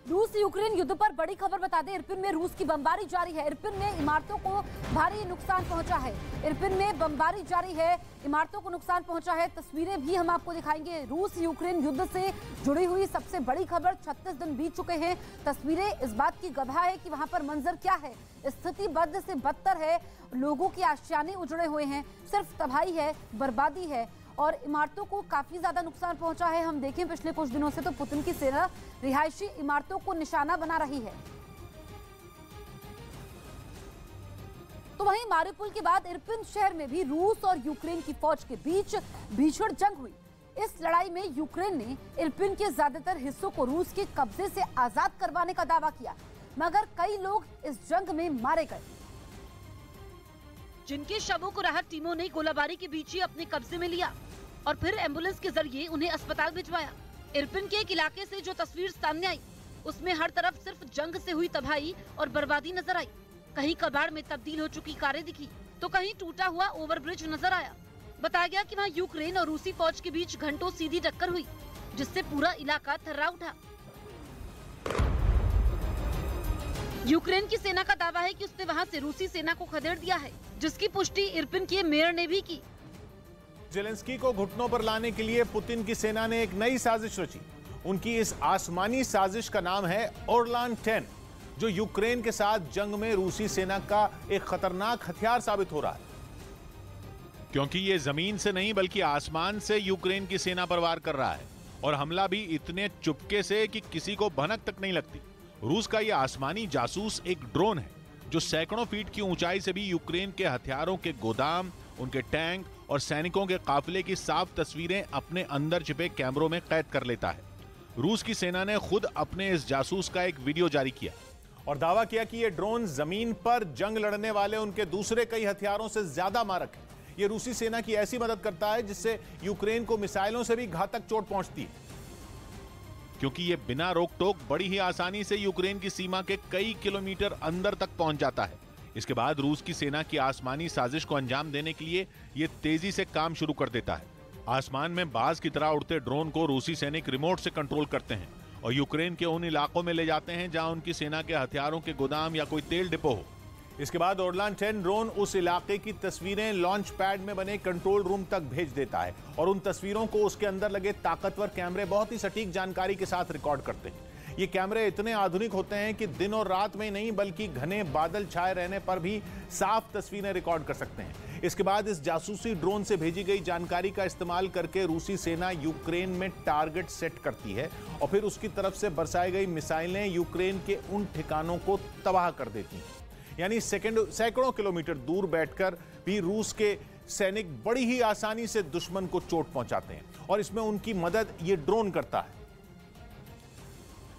रूस यूक्रेन युद्ध पर बड़ी खबर बता दें। इरपिन में रूस की बमबारी जारी है। इरपिन में इमारतों को भारी नुकसान पहुंचा है। इरपिन में बमबारी जारी है, इमारतों को नुकसान पहुंचा है। तस्वीरें भी हम आपको दिखाएंगे। रूस यूक्रेन युद्ध से जुड़ी हुई सबसे बड़ी खबर। 36 दिन बीत चुके हैं। तस्वीरें इस बात की गवाह है कि वहां पर मंजर क्या है। स्थिति बद से बदतर है। लोगों के आशियाने उजड़े हुए हैं। सिर्फ तबाही है, बर्बादी है और इमारतों को काफी ज्यादा नुकसान पहुंचा है। हम देखें पिछले कुछ दिनों से तो पुतिन की सेना रिहायशी इमारतों को निशाना बना रही है। तो वहीं मारिउपोल के बाद इरपिन शहर में भी रूस और यूक्रेन की फौज के बीच भीषण जंग हुई। इस लड़ाई में यूक्रेन ने इरपिन के ज्यादातर हिस्सों को रूस के कब्जे से आजाद करवाने का दावा किया, मगर कई लोग इस जंग में मारे गए। जिनके शवों को राहत टीमों ने गोलाबारी के बीच ही अपने कब्जे में लिया और फिर एम्बुलेंस के जरिए उन्हें अस्पताल भिजवाया। इरपिन के एक इलाके से जो तस्वीर सामने आई, उसमें हर तरफ सिर्फ जंग से हुई तबाही और बर्बादी नजर आई। कहीं कबाड़ में तब्दील हो चुकी कारें दिखी, तो कहीं टूटा हुआ ओवरब्रिज नजर आया। बताया गया कि वहाँ यूक्रेन और रूसी फौज के बीच घंटों सीधी टक्कर हुई, जिससे पूरा इलाका थर्रा उठा। यूक्रेन की सेना का दावा है कि उसने वहां से रूसी सेना को खदेड़ दिया है, जिसकी पुष्टि इरपिन के मेयर ने भी की। जेलेंस्की को घुटनों पर लाने के लिए पुतिन की सेना ने एक नई साजिश रची। उनकी इस आसमानी साजिश का नाम है ओरलान 10, जो यूक्रेन के साथ जंग में रूसी सेना का एक खतरनाक हथियार साबित हो रहा है, क्योंकि ये जमीन से नहीं बल्कि आसमान से यूक्रेन की सेना पर वार कर रहा है और हमला भी इतने चुपके से कि किसी को भनक तक नहीं लगती। रूस का यह आसमानी जासूस एक ड्रोन है जो सैकड़ों फीट की ऊंचाई से भी यूक्रेन के हथियारों के गोदाम, उनके टैंक और सैनिकों के काफिले की साफ तस्वीरें अपने अंदर छिपे कैमरों में कैद कर लेता है। रूस की सेना ने खुद अपने इस जासूस का एक वीडियो जारी किया और दावा किया कि यह ड्रोन जमीन पर जंग लड़ने वाले उनके दूसरे कई हथियारों से ज्यादा मारक है। यह रूसी सेना की ऐसी मदद करता है जिससे यूक्रेन को मिसाइलों से भी घातक चोट पहुंचती है, क्योंकि ये बिना रोक टोक बड़ी ही आसानी से यूक्रेन की सीमा के कई किलोमीटर अंदर तक पहुंच जाता है। इसके बाद रूस की सेना की आसमानी साजिश को अंजाम देने के लिए ये तेजी से काम शुरू कर देता है। आसमान में बाज की तरह उड़ते ड्रोन को रूसी सैनिक रिमोट से कंट्रोल करते हैं और यूक्रेन के उन इलाकों में ले जाते हैं जहां उनकी सेना के हथियारों के गोदाम या कोई तेल डिपो हो। इसके बाद ओरलान 10 ड्रोन उस इलाके की तस्वीरें लॉन्च पैड में बने कंट्रोल रूम तक भेज देता है और उन तस्वीरों को उसके अंदर लगे ताकतवर कैमरे बहुत ही सटीक जानकारी के साथ रिकॉर्ड करते हैं। ये कैमरे इतने आधुनिक होते हैं कि दिन और रात में नहीं बल्कि घने बादल छाए रहने पर भी साफ तस्वीरें रिकॉर्ड कर सकते हैं। इसके बाद इस जासूसी ड्रोन से भेजी गई जानकारी का इस्तेमाल करके रूसी सेना यूक्रेन में टारगेट सेट करती है और फिर उसकी तरफ से बरसाई गई मिसाइलें यूक्रेन के उन ठिकानों को तबाह कर देती हैं। यानी सैकड़ों किलोमीटर दूर बैठकर भी रूस के सैनिक बड़ी ही आसानी से दुश्मन को चोट पहुंचाते हैं और इसमें उनकी मदद ये ड्रोन करता है।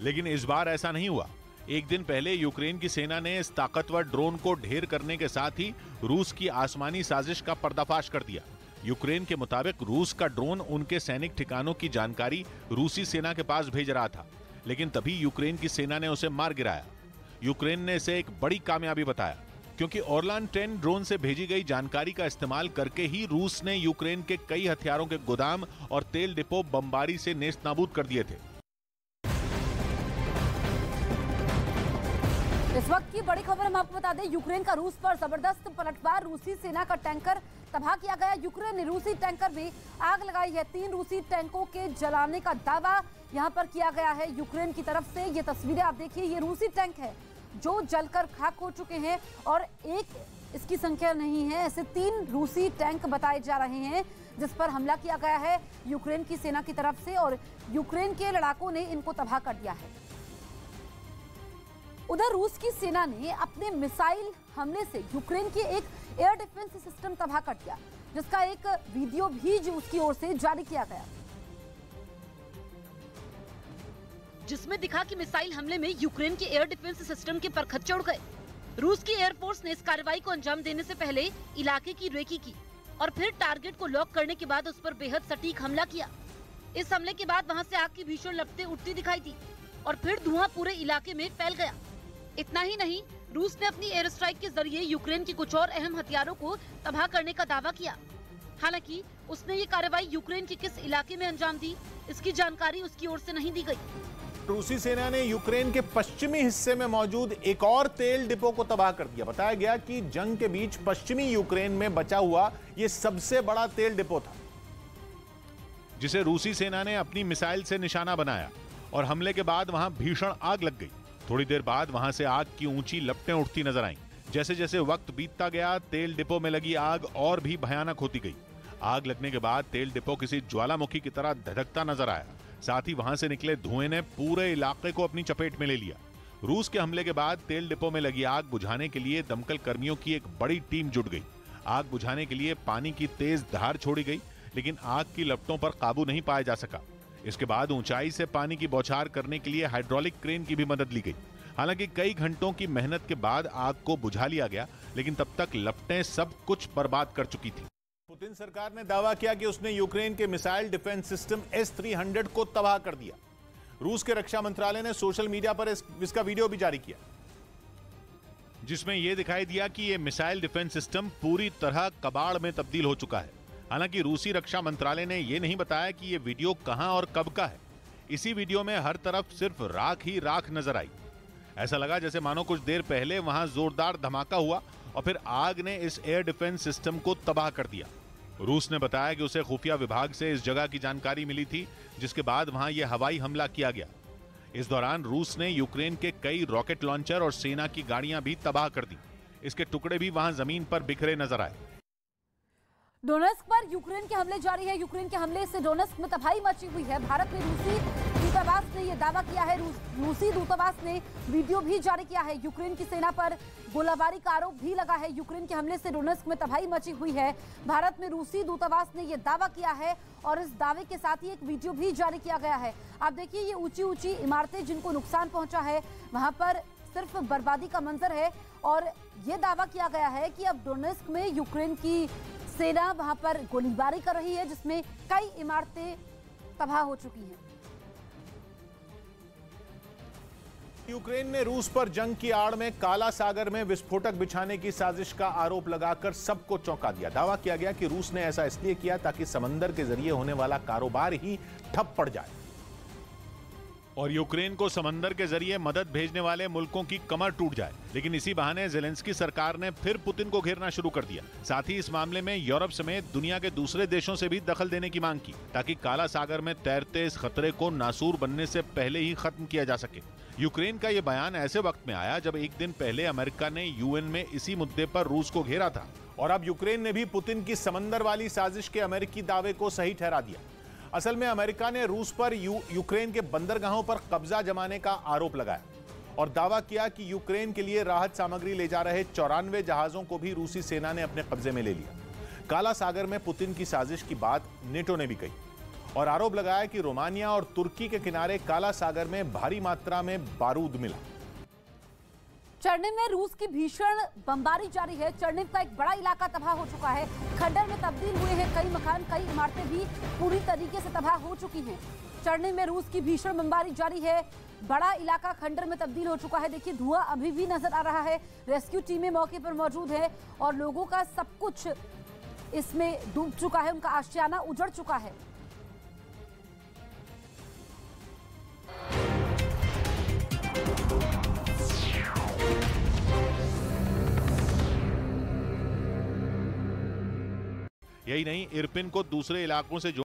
लेकिन इस बार ऐसा नहीं हुआ। एक दिन पहले यूक्रेन की सेना ने इस ताकतवर ड्रोन को ढेर करने के साथ ही रूस की आसमानी साजिश का पर्दाफाश कर दिया। यूक्रेन के मुताबिक रूस का ड्रोन उनके सैनिक ठिकानों की जानकारी रूसी सेना के पास भेज रहा था, लेकिन तभी यूक्रेन की सेना ने उसे मार गिराया। यूक्रेन ने इसे एक बड़ी कामयाबी बताया, क्योंकि ओरलान 10 ड्रोन से भेजी गई जानकारी का इस्तेमाल करके ही रूस ने यूक्रेन के कई हथियारों के गोदाम और तेल डिपो बमबारी से नेस्तनाबूद कर दिए थे। इस वक्त की बड़ी खबर हम आपको बता दें, यूक्रेन का रूस पर जबरदस्त पलटवार। रूसी सेना का टैंकर तबाह किया गया। यूक्रेन ने रूसी टैंकर में आग लगाई है। 3 रूसी टैंकों के जलाने का दावा यहां पर किया गया है यूक्रेन की तरफ से। ये तस्वीरें आप देखिए, ये रूसी टैंक है जो जलकर खाक हो चुके हैं और एक इसकी संख्या नहीं है, ऐसे 3 रूसी टैंक बताए जा रहे हैं जिस पर हमला किया गया है यूक्रेन की सेना की तरफ से और यूक्रेन के लड़ाकों ने इनको तबाह कर दिया है। उधर रूस की सेना ने अपने मिसाइल हमले से यूक्रेन के एक एयर डिफेंस सिस्टम तबाह कर दिया, जिसका एक वीडियो भी उसकी ओर से जारी किया गया, जिसमें दिखा कि मिसाइल हमले में यूक्रेन के एयर डिफेंस सिस्टम के परखच्चे उड़ गए। रूस की एयरफोर्स ने इस कार्रवाई को अंजाम देने से पहले इलाके की रेकी की और फिर टारगेट को लॉक करने के बाद उस पर बेहद सटीक हमला किया। इस हमले के बाद वहां से आग की भीषण लपटें उठती दिखाई दी और फिर धुआं पूरे इलाके में फैल गया। इतना ही नहीं, रूस ने अपनी एयर स्ट्राइक के जरिए यूक्रेन के कुछ और अहम हथियारों को तबाह करने का दावा किया। हालांकि उसने ये कार्रवाई यूक्रेन के किस इलाके में अंजाम दी, इसकी जानकारी उसकी ओर से नहीं दी गई। रूसी सेना ने यूक्रेन के पश्चिमी हिस्से में मौजूद एक और तेल डिपो को तबाह कर दिया। बताया गया कि जंग के बीच पश्चिमी यूक्रेन में बचा हुआ यह सबसे बड़ा तेल डिपो था, जिसे रूसी सेना ने अपनी मिसाइल से निशाना बनाया और हमले के बाद वहां भीषण आग लग गई। थोड़ी देर बाद वहां से आग की ऊंची लपटें उठती नजर आईं। जैसे जैसे वक्त बीतता गया, तेल डिपो में लगी आग और भी भयानक होती गई। आग लगने के बाद तेल डिपो किसी ज्वालामुखी की तरह धधकता नजर आया। साथ ही वहां से निकले धुएं ने पूरे इलाके को अपनी चपेट में ले लिया। रूस के हमले के बाद तेल डिपो में लगी आग बुझाने के लिए दमकल कर्मियों की एक बड़ी टीम जुट गई। आग बुझाने के लिए पानी की तेज धार छोड़ी गई, लेकिन आग की लपटों पर काबू नहीं पाया जा सका। इसके बाद ऊंचाई से पानी की बौछार करने के लिए हाइड्रोलिक क्रेन की भी मदद ली गई। हालांकि कई घंटों की मेहनत के बाद आग को बुझा लिया गया, लेकिन तब तक लपटें सब कुछ बर्बाद कर चुकी थी। पुतिन सरकार ने दावा किया कि उसने यूक्रेन के मिसाइल डिफेंस सिस्टम S-300 को तबाह कर दिया। रूस के रक्षा मंत्रालय ने सोशल मीडिया पर इसका वीडियो भी जारी किया, जिसमें यह दिखाई दिया कि यह मिसाइल डिफेंस सिस्टम पूरी तरह कबाड़ में तब्दील हो चुका है। हालांकि रूसी रक्षा मंत्रालय ने यह नहीं बताया कि यह वीडियो कहां और कब का है। इसी वीडियो में हर तरफ सिर्फ राख ही राख नजर आई। ऐसा लगा जैसे मानो कुछ देर पहले वहां जोरदार धमाका हुआ और फिर आग ने इस एयर डिफेंस सिस्टम को तबाह कर दिया। रूस ने बताया कि उसे खुफिया विभाग से इस जगह की जानकारी मिली थी, जिसके बाद वहां यह हवाई हमला किया गया। इस दौरान रूस ने यूक्रेन के कई रॉकेट लॉन्चर और सेना की गाड़ियां भी तबाह कर दी। इसके टुकड़े भी वहां जमीन पर बिखरे नजर आए। डोनेस्क पर यूक्रेन के हमले जारी है। यूक्रेन के हमले से डोनेस्क में तबाही मची हुई है। भारत में रूसी दूतावास ने यह दावा किया है। रूसी दूतावास ने वीडियो भी जारी किया है। यूक्रेन की सेना पर गोलाबारी का आरोप भी लगा है। यूक्रेन के हमले से डोनेस्क में तबाही मची हुई है। भारत में रूसी दूतावास ने यह दावा किया है और इस दावे के साथ ही एक वीडियो भी जारी किया गया है। आप देखिए, ये ऊंची ऊंची इमारतें जिनको नुकसान पहुंचा है, वहां पर सिर्फ बर्बादी का मंजर है और यह दावा किया गया है कि अब डोनेस्क में यूक्रेन की सेना वहां पर गोलीबारी कर रही है, जिसमें कई इमारतें तबाह हो चुकी हैं। यूक्रेन ने रूस पर जंग की आड़ में काला सागर में विस्फोटक बिछाने की साजिश का आरोप लगाकर सबको चौंका दिया। दावा किया गया कि रूस ने ऐसा इसलिए किया ताकि समंदर के जरिए होने वाला कारोबार ही ठप पड़ जाए और यूक्रेन को समंदर के जरिए मदद भेजने वाले मुल्कों की कमर टूट जाए। लेकिन इसी बहाने ज़ेलेंस्की सरकार ने फिर पुतिन को घेरना शुरू कर दिया। साथ ही इस मामले में यूरोप समेत दुनिया के दूसरे देशों से भी दखल देने की मांग की, ताकि काला सागर में तैरते इस खतरे को नासूर बनने से पहले ही खत्म किया जा सके। यूक्रेन का यह बयान ऐसे वक्त में आया जब एक दिन पहले अमेरिका ने यूएन में इसी मुद्दे पर रूस को घेरा था और अब यूक्रेन ने भी पुतिन की समंदर वाली साजिश के अमेरिकी दावे को सही ठहरा दिया। असल में अमेरिका ने रूस पर यूक्रेन के बंदरगाहों पर कब्जा जमाने का आरोप लगाया और दावा किया कि यूक्रेन के लिए राहत सामग्री ले जा रहे 94 जहाजों को भी रूसी सेना ने अपने कब्जे में ले लिया। काला सागर में पुतिन की साजिश की बात नेटो ने भी कही और आरोप लगाया कि रोमानिया और तुर्की के किनारे काला सागर में भारी मात्रा में बारूद मिला। चर्निव में रूस की भीषण बमबारी जारी है। चर्निव का एक बड़ा इलाका तबाह हो चुका है। खंडर में तब्दील हुए हैं कई मकान, कई इमारतें भी पूरी तरीके से तबाह हो चुकी हैं। चर्निव में रूस की भीषण बमबारी जारी है। बड़ा इलाका खंडर में तब्दील हो चुका है। देखिए, धुआं अभी भी नजर आ रहा है। रेस्क्यू टीमें मौके पर मौजूद है और लोगों का सब कुछ इसमें डूब चुका है, उनका आशियाना उजड़ चुका है। यही नहीं, इरपिन को दूसरे इलाकों से